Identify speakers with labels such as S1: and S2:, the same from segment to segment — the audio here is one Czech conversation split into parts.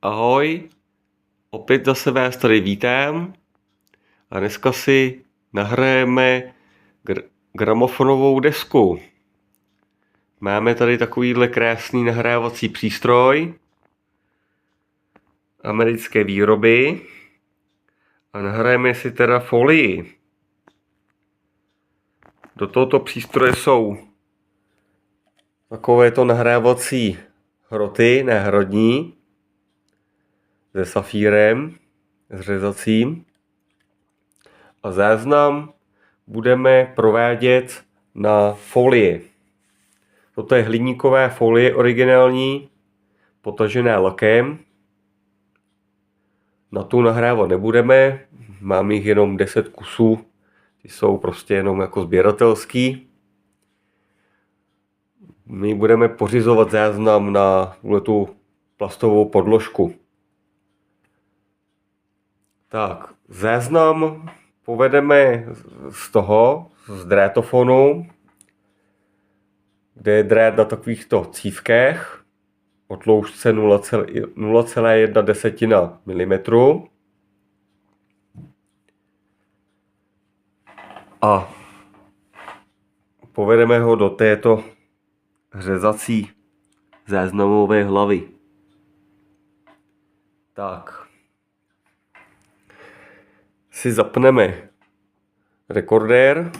S1: Ahoj, opět zase vás tady vítám a dneska si nahrajeme gramofonovou desku. Máme tady takovýhle krásný nahrávací přístroj americké výroby a nahrajeme si teda folii. Do tohoto přístroje jsou takovéto nahrávací hroty, náhradní, se safírem, s řezacím. A záznam budeme provádět na folii. Toto je hliníková folie originální, potažená lakem. Na tu nahrávat nebudeme, mám jich jenom 10 kusů, ty jsou prostě jenom jako sběratelský. My budeme pořizovat záznam na tu plastovou podložku. Tak, záznam povedeme z drátofonu, kde je drát na takovýchto cívkách o tloušťce 0,1 mm. A povedeme ho do této řezací záznamové hlavy. Tak. Si zapneme rekordér.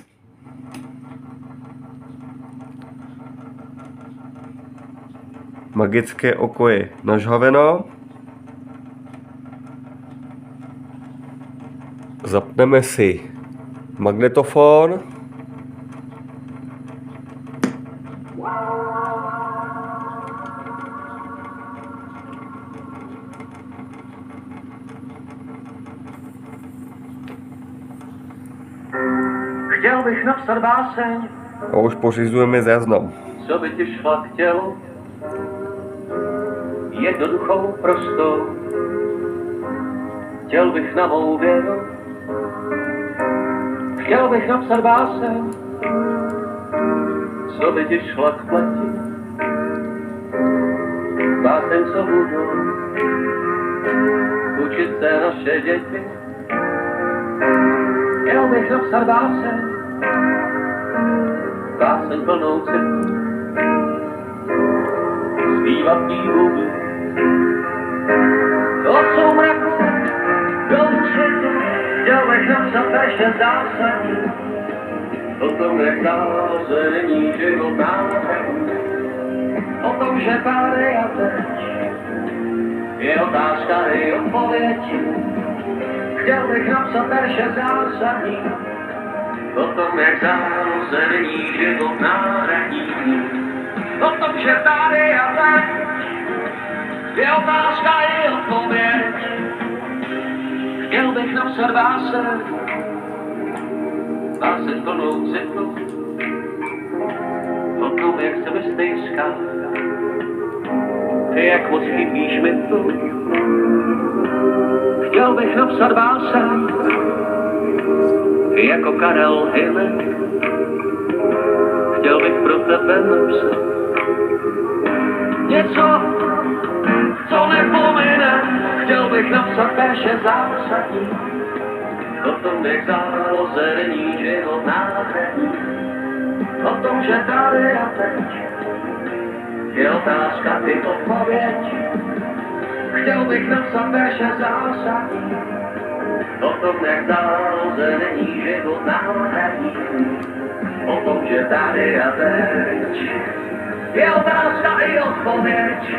S1: Magické oko je nažhaveno. Zapneme si magnetofon.
S2: Chtěl bych napsat báseň,
S1: A už pořizujeme záznam.
S2: co by ti šla k tělu, jednoduchou, prostou. Chtěl bych na mou věru, chtěl bych napsat báseň, co by ti šla k pleti. Báseň, co budou učit se naše děti. Chtěl bych napsat báseň, báseň plnou citů, zpívat jí huby, od soumraku do úsvitu. Chtěl bych napsat ještě zásadní, o tom, jak náze není život nádherný, o tom, že tady a teď je otázka i odpověď. Chtěl bych napsat verše zásadní, o tom, jak zároveň není život náhradní, o tom, že tady a teď je otázka i odpověď. Chtěl bych napsat báseň plnou citu, o tom, jak se mi stejská, jak moc chybíš mi tu. Chtěl bych napsat báseň jako Karel Hynek. Chtěl bych pro tebe napsat něco, co nepomine. Chtěl bych napsat verše zásadní, o tom, jak záloze není život nádherný, o tom, že tady a teď je otázka i odpověď. Chtěl bych napsat verše zásadní, o tom, jak záloze není život nádherný, o tom, že tady a teď je otázka i odpověď.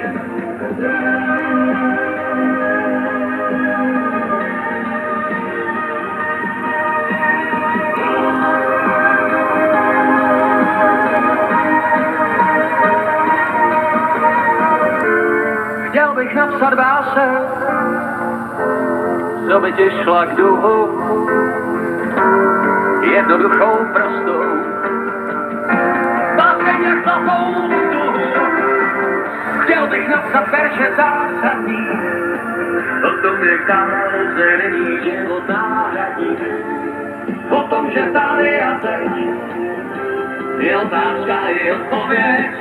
S2: Chtěl bych napsat báseň, co by ti šla k duhu, jednoduchou, prostou. Báseň jak zlatou duhu. Chtěl bych napsat verše zásadní, o tom, jak zároveň není život náhradní, o tom, že tady a teď je otázka i odpověď.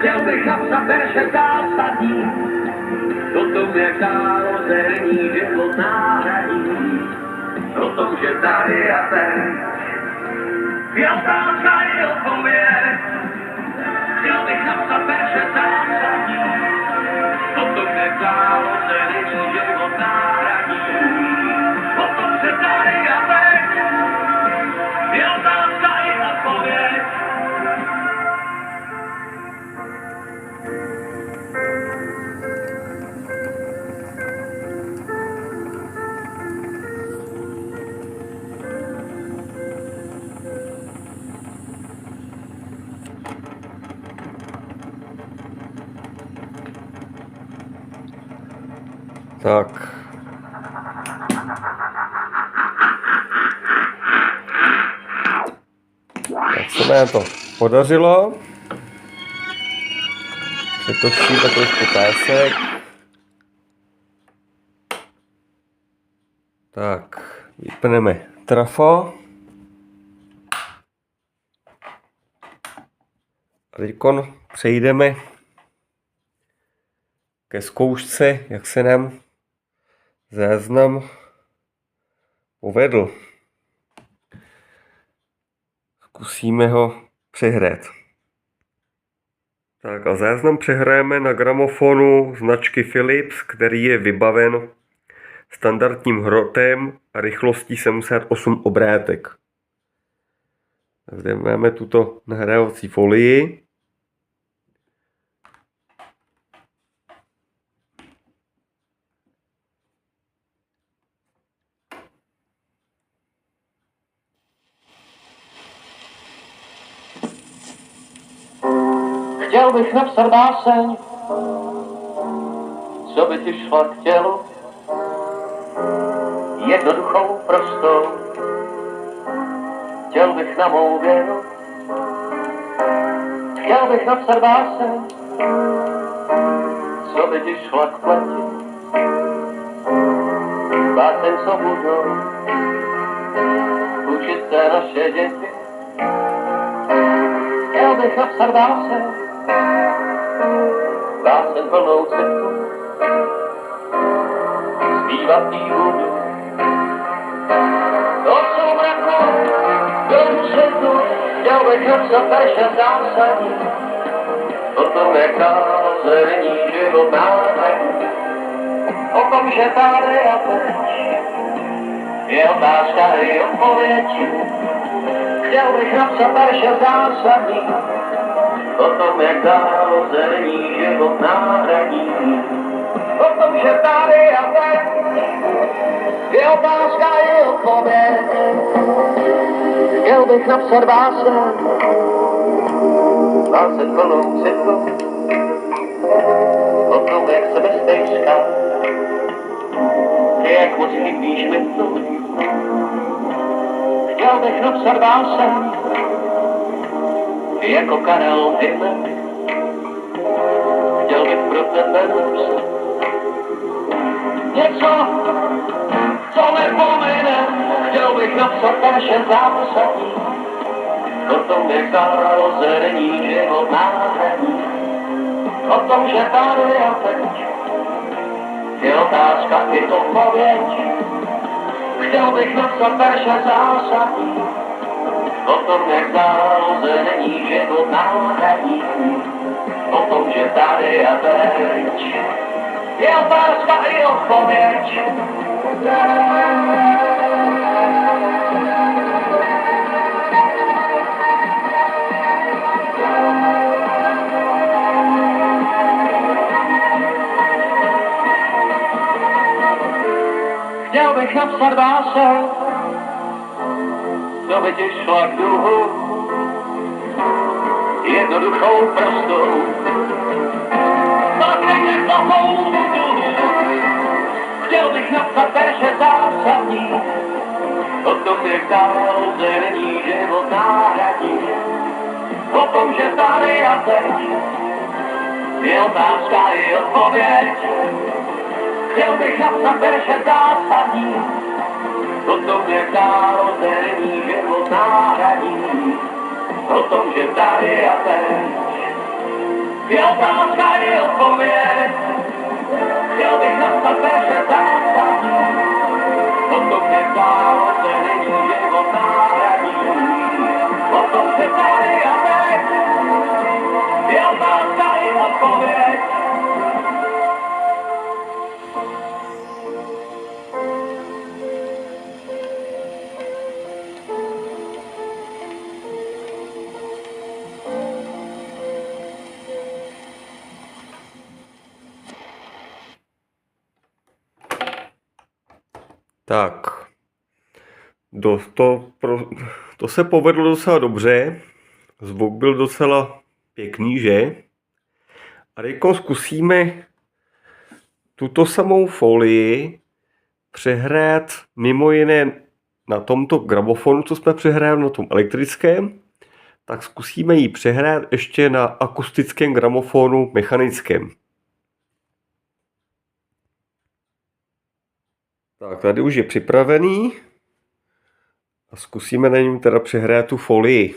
S2: chtěl bych napsat verše zásadní o tom, jak narození život náhradí, o tom, že tady a teď je otázka i odpověď. Chtěl bych napsat verše zásadní o tom, jak narození život náhradí, o tom, že tady a teď je otázka i odpověď.
S1: Tak. Tak se nám to podařilo. Přetočíme trošku pések. Tak, vypneme trafo. A teďkon přejdeme ke zkoušce, jak se nám záznam povedl. Zkusíme ho přehrát. Tak a záznam přehrajeme na gramofonu značky Philips, který je vybaven standardním hrotem a rychlostí 78 obrátek. Zde máme tuto nahrávací folii.
S2: Chtěl bych napsat báseň, co by ti šla k tělu, jednoduchou, prostou. Chtěl bych na mou věru, chtěl bych napsat báseň, co by ti šla k pleti. Báseň, co budou učit se naše děti. Chtěl bych napsat báseň, báseň plnou citu, zpívat jí budu. Do soumraku, do světu, chtěl bych napsat verše zásadní, o tom, jak narození život náhradí, o tom, že tady a teď je otázka i odpověď. Chtěl bych napsat verše zásadní, o tom, jak narození život náhradí, o tom, že tady a teď je otázka i odpověď. Chtěl bych napsat báseň, báseň plnou citu, o tom, jak se bez tejska, jak moc chybíš mi tu. Chtěl bych napsat báseň, jako Karel Hynek. Chtěl bych pro tebe napsat něco, co nepomene. Chtěl bych napsat verše zásadní, o tom, jak narození život náhradí, o tom, že tady a teď je otázka i odpověď. Chtěl bych napsat verše zásadní, o tom, jak narození život náhradí, o tom, že tady a teď je otázka i odpověď. Chtěl bych napsat báseň, co by ti šla k duhu, jednoduchou, prostou. Tak jak to budu, chtěl bych napsat verše zásadní, o tom, jak narození život náhradí, o tom, že tady a teď je otázka i odpověď. Chtěl bych napsat verše zásadní, o tom, jak narození život náhradí, o tom, že tady a teď Je otázka i odpověď. Chtěl bych napsat verše zásadní. O tom nezdálo se není život náhradní. O tom se tady a teď. Je otázka i odpověď.
S1: Tak, to se povedlo docela dobře, zvuk byl docela pěkný, že? A teď zkusíme tuto samou folii přehrát mimo jiné na tomto gramofonu, co jsme přehráli na tom elektrickém, tak zkusíme ji přehrát ještě na akustickém gramofonu mechanickém. Tak, tady už je připravený a zkusíme na něm teda přehrát tu folii.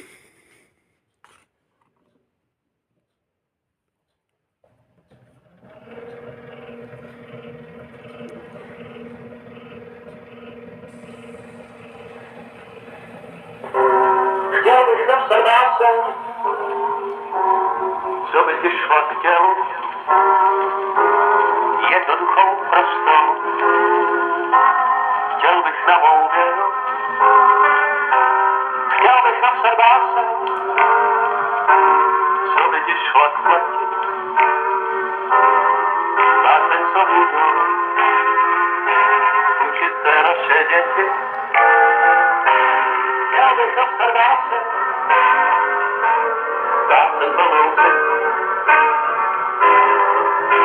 S2: Chtěl bych napsat báseň, co by ti šla k tělu, jednoduchou prostou. Chtěl bych na mou věru, chtěl bych napsat báseň, co by ti šla k pleti, báseň, co budu učit se naše děti. Chtěl bych napsat báseň, báseň plnou citu,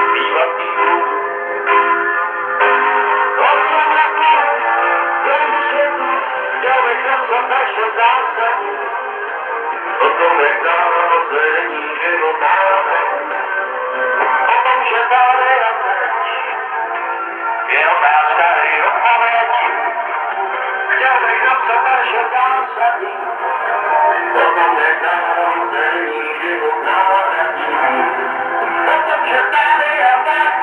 S2: zpívat písů. Chtěl bych napsat naše zásadní, o tom, jak dávno se není život náhradní, o tom, že tady a teď je otázka i odpověď. Chtěl bych napsat naše zásadní, o tom, jak dávno se není život náhradní, o tom, že tady a teď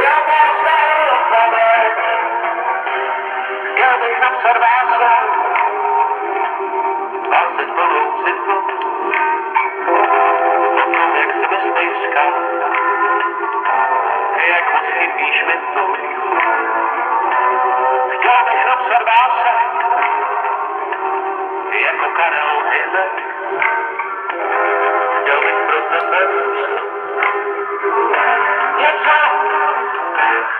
S2: je otázka i odpověď. Chtěl bych napsat báseň, báseň plnou citu, o tom, jak se bez nejska, jak moc chybíš mi tu. Chtěl bych napsat báseň, jako Karel Hynek. Chtěl bych pro tebe něco,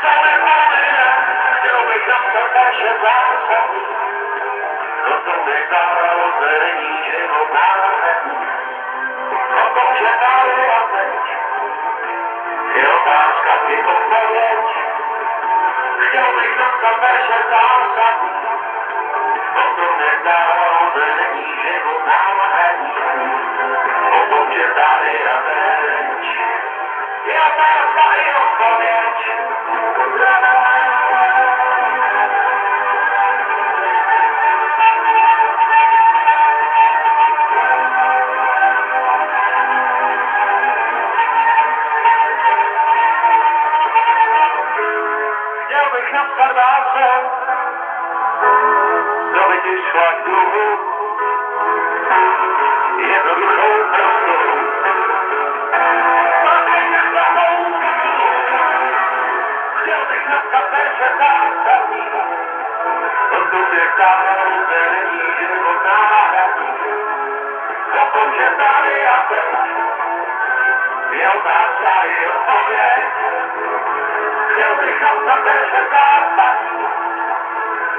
S2: co nepomine. Chtěl bych napsat naše zásadní, o tom, jak dávno se není život náhradní, o tom, že tady a teď je otázka i odpověď. Chtěl bych napsat naše zásadní, o tom, jak dávno se není život náhradní, o tom, že tady a teď je otázka i odpověď. Chtěl bych napsat báseň, co by ti šla k duhu, jednoduchou prostou. Chtěl bych napsat verše zásadní, o tom, jak dávno se není život náhradní, o tom, že tady a teď je otázka i odpověď. Chtěl bych napsat verše zásadní,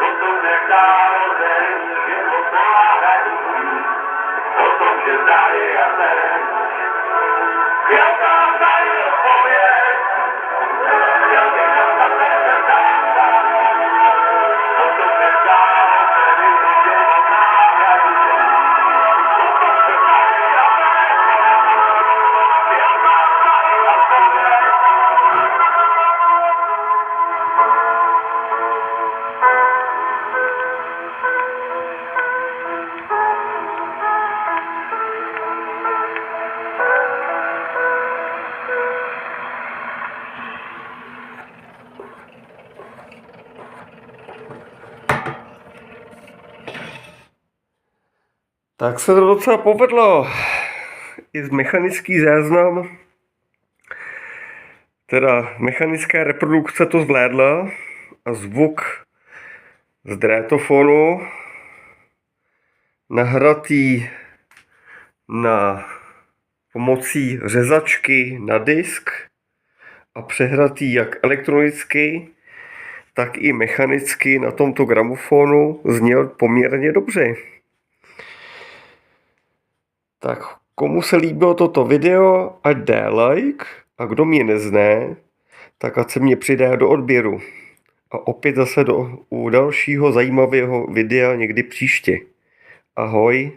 S2: o tom, jak dávno se není život náhradní, o tom, že tady a teď je otázka i odpověď. Chtěl bych napsat verše zásadní, o tom, jak dávno se není život náhradní, o tom, že tady a teď je otázka i odpověď.
S1: Tak se to docela povedlo. I z mechanický záznam, teda mechanická reprodukce to zvládla a zvuk z drétofonu nahratý na pomocí řezačky na disk a přehratý jak elektronicky, tak i mechanicky na tomto gramofonu zněl poměrně dobře. Tak komu se líbilo toto video, ať dá like, a kdo mě nezná, tak ať se mě přidá do odběru. A opět zase u dalšího zajímavého videa někdy příště. Ahoj.